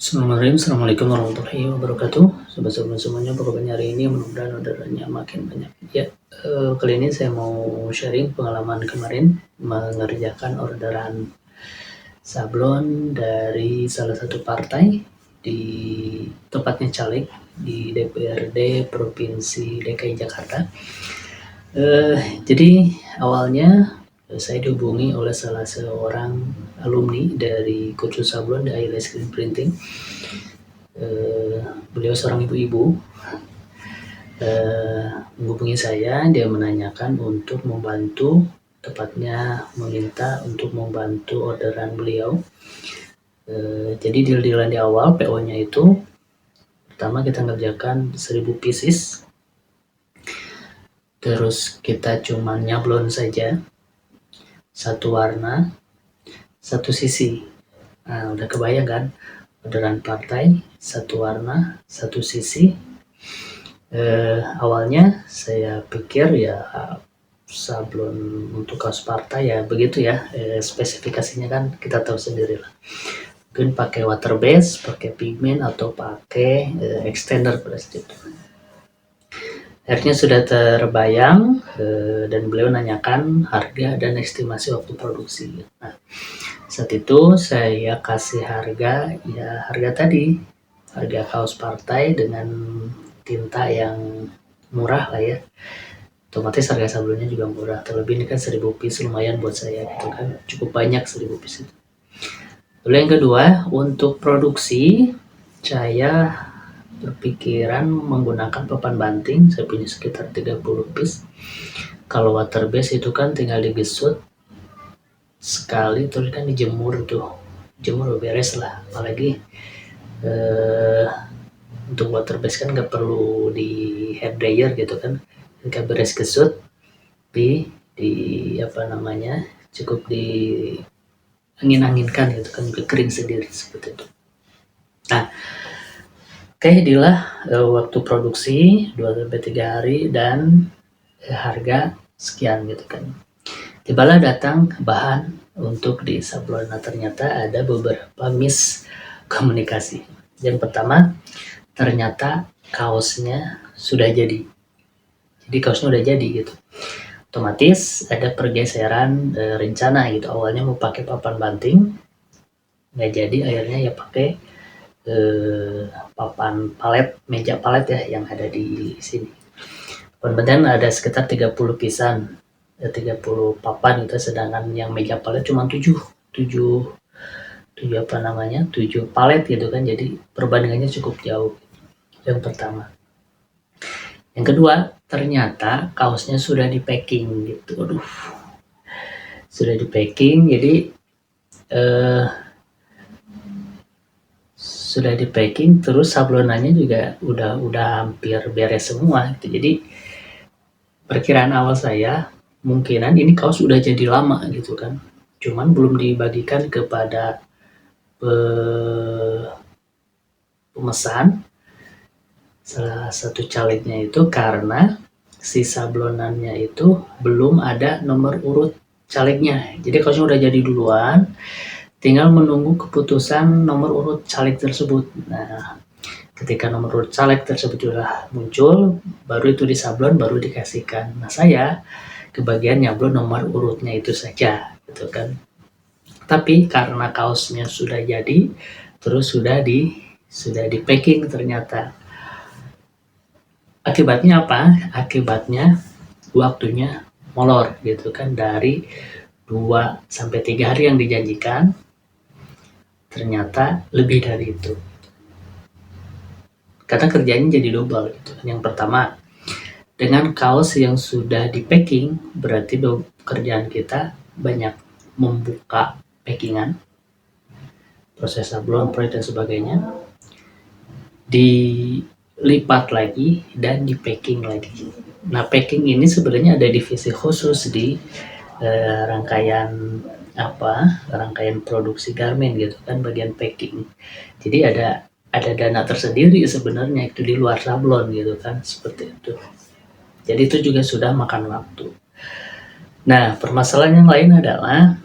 Bismillahirrahmanirrahim. Assalamualaikum warahmatullahi wabarakatuh. Sobat-sobat semuanya, apa kabarnya hari ini? Mudah-mudahan orderannya makin banyak. Ya, kali ini saya mau sharing pengalaman kemarin mengerjakan orderan sablon dari salah satu partai di tepatnya caleg di DPRD Provinsi DKI Jakarta. Jadi awalnya saya dihubungi oleh salah seorang alumni dari kursus sablon di ILS Screen Printing. Beliau seorang ibu-ibu menghubungi saya. Dia menanyakan untuk membantu, tepatnya meminta untuk membantu orderan beliau. Jadi deal-dealan di awal PO-nya itu pertama kita ngerjakan 1000 pieces, terus kita cuman nyablon saja, satu warna, satu sisi. Nah, udah kebayang kan orderan partai, satu warna, satu sisi. Awalnya saya pikir ya sablon untuk kaos partai ya begitu ya, spesifikasinya kan kita tahu sendiri lah. Mungkin pakai water base, pakai pigment atau pakai extender pada saat itu. Akhirnya sudah terbayang dan beliau nanyakan harga dan estimasi waktu produksi. Nah, saat itu saya kasih harga tadi, harga kaos partai dengan tinta yang murah lah ya. Otomatis harga sablonnya juga murah. Terlebih ini kan 1000 piece lumayan buat saya gitu kan, cukup banyak 1000 piece itu. Lalu yang kedua, untuk produksi saya berpikiran menggunakan papan banting. Saya punya sekitar 30 piece. Kalau water base itu kan tinggal digesut sekali terus kan dijemur tuh, jemur beres lah. Apalagi untuk water base kan nggak perlu di hair dryer gitu kan, nggak beres gesut di apa namanya, cukup di angin-anginkan gitu kan, kering sendiri seperti itu. Nah, inilah waktu produksi 2-3 hari dan harga sekian gitu kan. Tibalah datang bahan untuk di sablon. Nah, ternyata ada beberapa miskomunikasi. Yang pertama, ternyata kaosnya sudah jadi. Jadi kaosnya udah jadi gitu. Otomatis ada pergeseran rencana gitu. Awalnya mau pakai papan banting, nggak jadi. Akhirnya ya pakai papan palet, meja palet ya yang ada di sini. Kemudian ada sekitar 30 pisan, 30 papan itu, sedangkan yang meja palet cuma 7 apa namanya, 7 palet gitu kan. Jadi perbandingannya cukup jauh. Yang pertama. Yang kedua, ternyata kaosnya sudah di packing gitu. Aduh. Sudah di packing, jadi sudah di packing, terus sablonannya juga udah hampir beres semua gitu. Jadi perkiraan awal saya mungkinan ini kaos udah jadi lama gitu kan, cuman belum dibagikan kepada pemesan salah satu calegnya itu karena si sablonannya itu belum ada nomor urut calegnya. Jadi kaosnya udah jadi duluan, tinggal menunggu keputusan nomor urut caleg tersebut. Nah, ketika nomor urut caleg tersebut sudah muncul, baru itu disablon, baru dikasihkan. Nah, saya kebagian nyablon nomor urutnya itu saja gitu kan. Tapi karena kaosnya sudah jadi, terus sudah di packing ternyata. Akibatnya apa? Akibatnya waktunya molor gitu kan, dari 2-3 hari yang dijanjikan ternyata lebih dari itu. Karena kerjanya jadi double gitu kan. Yang pertama, dengan kaos yang sudah di packing berarti kerjaan kita banyak membuka packingan, proses sablon, proyek dan sebagainya, dilipat lagi dan di packing lagi. Nah, packing ini sebenarnya ada divisi khusus di rangkaian produksi garment gitu kan, bagian packing. Jadi ada dana tersendiri sebenarnya itu di luar sablon gitu kan, seperti itu. Jadi itu juga sudah makan waktu. Nah, permasalahan yang lain adalah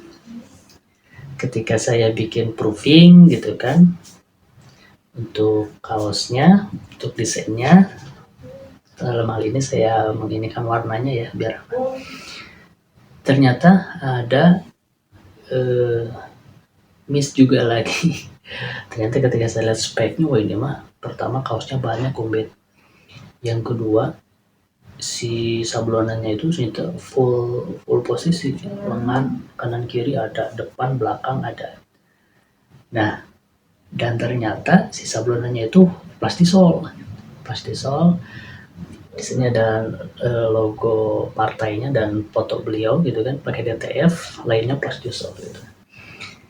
ketika saya bikin proofing gitu kan, Untuk kaosnya, untuk desainnya, dalam hal ini saya menginikan warnanya ya biar ternyata ada miss juga lagi. Ternyata ketika saya lihat speknya, wah ini mah pertama kaosnya bahannya kumbit, yang kedua si sablonannya itu ternyata full posisi, lengan kanan kiri ada, depan belakang ada. Nah, dan ternyata si sablonannya itu plastisol. Di sini ada logo partainya dan foto beliau gitu kan, pakai DTF, lainnya plastisol gitu.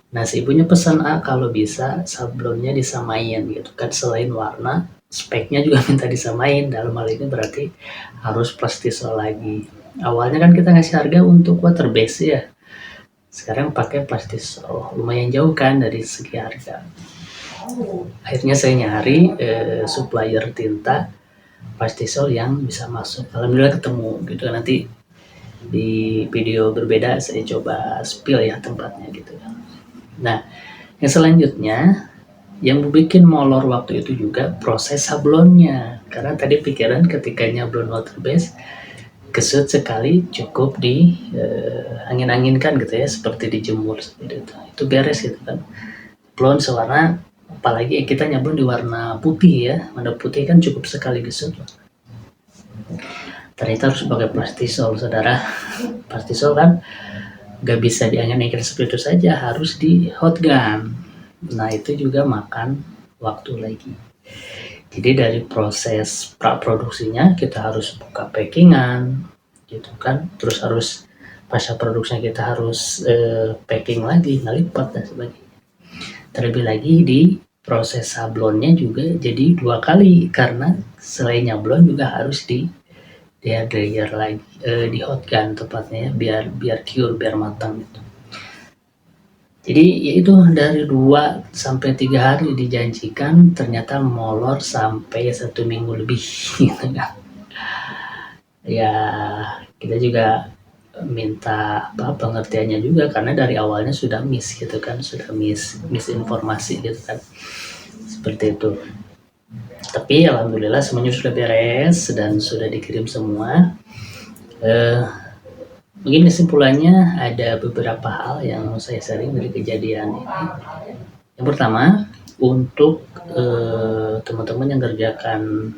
Nah, si ibunya pesan kalau bisa sablonnya disamain gitu kan, selain warna, speknya juga minta disamain. Dalam hal ini berarti harus plastisol lagi. Awalnya kan kita ngasih harga untuk water base ya, sekarang pakai plastisol, lumayan jauh kan dari segi harga. Akhirnya saya nyari supplier tinta plastisol yang bisa masuk. Alhamdulillah ketemu gitu. Nanti di video berbeda saya coba spill ya tempatnya gitu. Nah, yang selanjutnya yang bikin molor waktu itu juga proses sablonnya. Karena tadi pikiran ketika nyablon water base kesut sekali cukup di angin-anginkan gitu ya, seperti dijemur seperti itu beres gitu kan. Blon sewarna, apalagi kita nyablon di warna putih ya, warna putih kan cukup sekali gesut. Ternyata harus pakai plastisol saudara. Plastisol kan gak bisa diangin-angin seperti itu saja, harus di hot gun. Nah itu juga makan waktu lagi. Jadi dari proses praproduksinya kita harus buka packingan gitu kan, terus harus pasca produksinya kita harus packing lagi, ngelipat dan sebagainya. Terlebih lagi di proses sablonnya juga jadi 2 kali, karena selain nyablon juga harus di air dryer lagi, di hot gun tepatnya ya, biar cure, biar matang gitu. Jadi ya itu dari 2 sampai 3 hari dijanjikan, ternyata molor sampai 1 minggu lebih gitu kan. Ya kita juga minta pengertiannya juga, karena dari awalnya sudah miss gitu kan, sudah miss informasi gitu kan, seperti itu. Tapi alhamdulillah semuanya sudah beres dan sudah dikirim semua. Mungkin kesimpulannya ada beberapa hal yang mau saya sharing dari kejadian ini. Yang pertama, untuk teman-teman yang kerjakan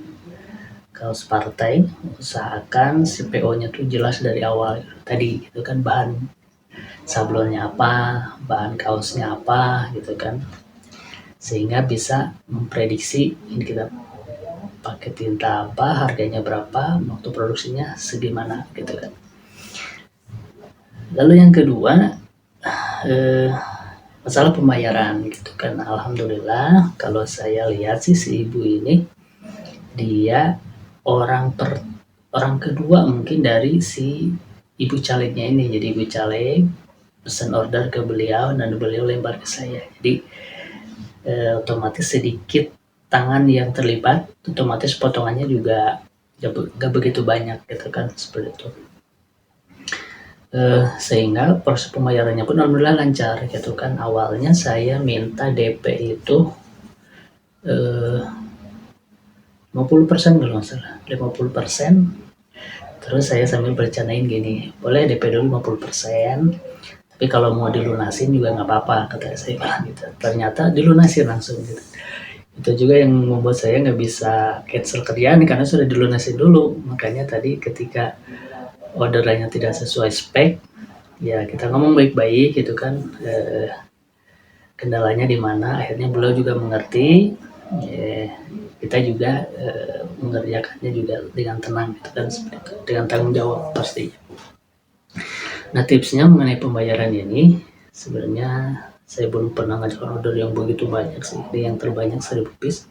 kaos partai, usahakan si PO-nya tuh jelas dari awal tadi gitu kan, bahan sablonnya apa, bahan kaosnya apa gitu kan, sehingga bisa memprediksi ini kita pakai tinta apa, harganya berapa, waktu produksinya segimana gitu kan. Lalu yang kedua, masalah pembayaran gitu kan. Alhamdulillah kalau saya lihat sih si ibu ini dia orang kedua mungkin dari si ibu calegnya ini. Jadi ibu caleg pesan order ke beliau dan beliau lempar ke saya. Jadi otomatis sedikit tangan yang terlibat, otomatis potongannya juga gak begitu banyak gitu kan, seperti itu. Sehingga proses pembayarannya pun alhamdulillah lancar gitu kan. Awalnya saya minta DP itu 50% kalau nggak salah, 50%. Terus saya sambil bercandain gini, boleh DP dulu 50%, tapi kalau mau dilunasin juga nggak apa-apa, kata saya bilang gitu. Ternyata dilunasin langsung gitu. Itu juga yang membuat saya nggak bisa cancel kerjaan karena sudah dilunasin dulu. Makanya tadi ketika orderannya tidak sesuai spek, ya kita ngomong baik-baik gitu kan, kendalanya di mana. Akhirnya beliau juga mengerti, kita juga mengerjakannya juga dengan tenang gitu kan, dengan tanggung jawab pastinya. Nah tipsnya mengenai pembayaran ini, sebenarnya saya belum pernah ngajukan order yang begitu banyak sih, ini yang terbanyak 1000 piece.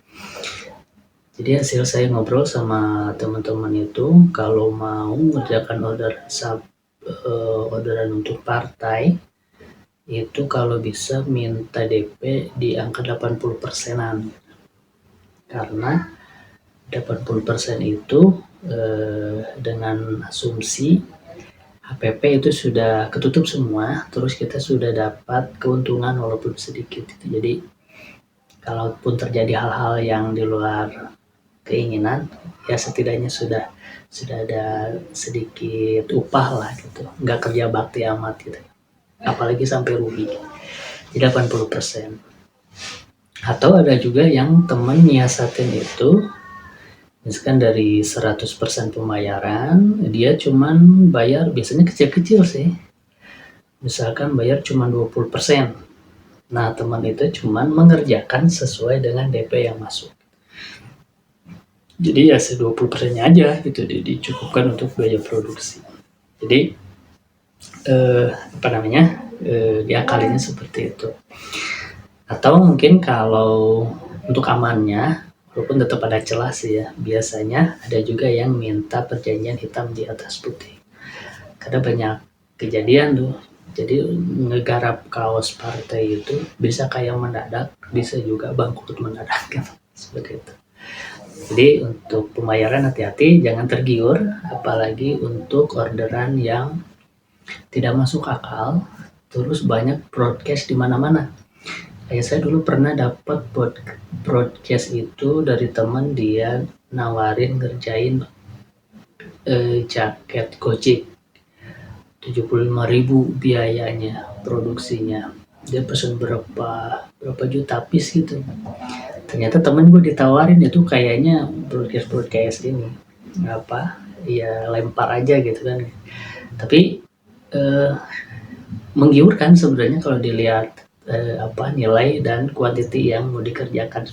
Jadi hasil saya ngobrol sama teman-teman itu, kalau mau mengerjakan orderan untuk partai, itu kalau bisa minta DP di angka 80%-an. Karena 80% itu dengan asumsi HPP itu sudah ketutup semua, terus kita sudah dapat keuntungan walaupun sedikit. Jadi kalaupun terjadi hal-hal yang di luar keinginan, ya setidaknya sudah ada sedikit upah lah gitu, nggak kerja bakti amat gitu, apalagi sampai rugi. Jadi 80%. Atau ada juga yang temen nyiasatin itu, misalkan dari 100% pembayaran, dia cuman bayar, biasanya kecil-kecil sih, misalkan bayar cuma 20%. Nah, teman itu cuman mengerjakan sesuai dengan DP yang masuk. Jadi ya 20%-nya aja gitu dicukupkan untuk biaya produksi. Jadi diakalinya seperti itu. Atau mungkin kalau untuk amannya, walaupun tetap ada celah sih ya, biasanya ada juga yang minta perjanjian hitam di atas putih. Karena banyak kejadian tuh, jadi ngegarap kaos partai itu bisa kayak mendadak, bisa juga bangkrut mendadak kan, seperti itu. Jadi untuk pembayaran hati-hati, jangan tergiur, apalagi untuk orderan yang tidak masuk akal, terus banyak broadcast di mana-mana. Kayak saya dulu pernah dapat broadcast itu dari teman, dia nawarin ngerjain jaket Gojek, 75.000 biayanya, produksinya. Dia pesen berapa juta piece gitu. Ternyata temen gue ditawarin itu kayaknya broadcast ini ya lempar aja gitu kan. Tapi menggiurkan sebenarnya kalau dilihat nilai dan kuantiti yang mau dikerjakan.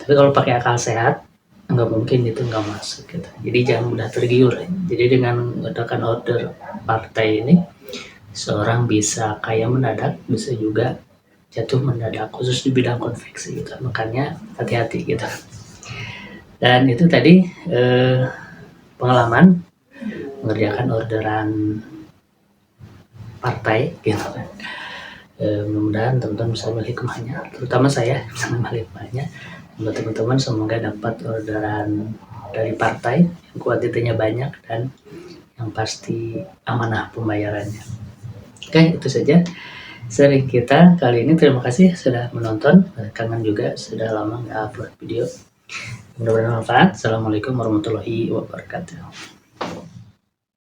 Tapi kalau pakai akal sehat nggak mungkin itu nggak masuk gitu. Jadi jangan mudah tergiur. Jadi dengan menggunakan order partai ini, seorang bisa kaya mendadak, bisa juga jatuh mendadak, khusus di bidang konveksi gitu. Makanya hati-hati gitu. Dan itu tadi pengalaman mengerjakan orderan partai gitu. Mudah-mudahan teman-teman bisa ambil hikmahnya, terutama saya bisa ambil hikmahnya. Buat teman-teman semoga dapat orderan dari partai yang kuantitinya banyak dan yang pasti amanah pembayarannya. Oke, itu saja sharing kita kali ini. Terima kasih sudah menonton. Kangen juga sudah lama nggak upload video. Mudah-mudahan bermanfaat. Assalamualaikum warahmatullahi wabarakatuh.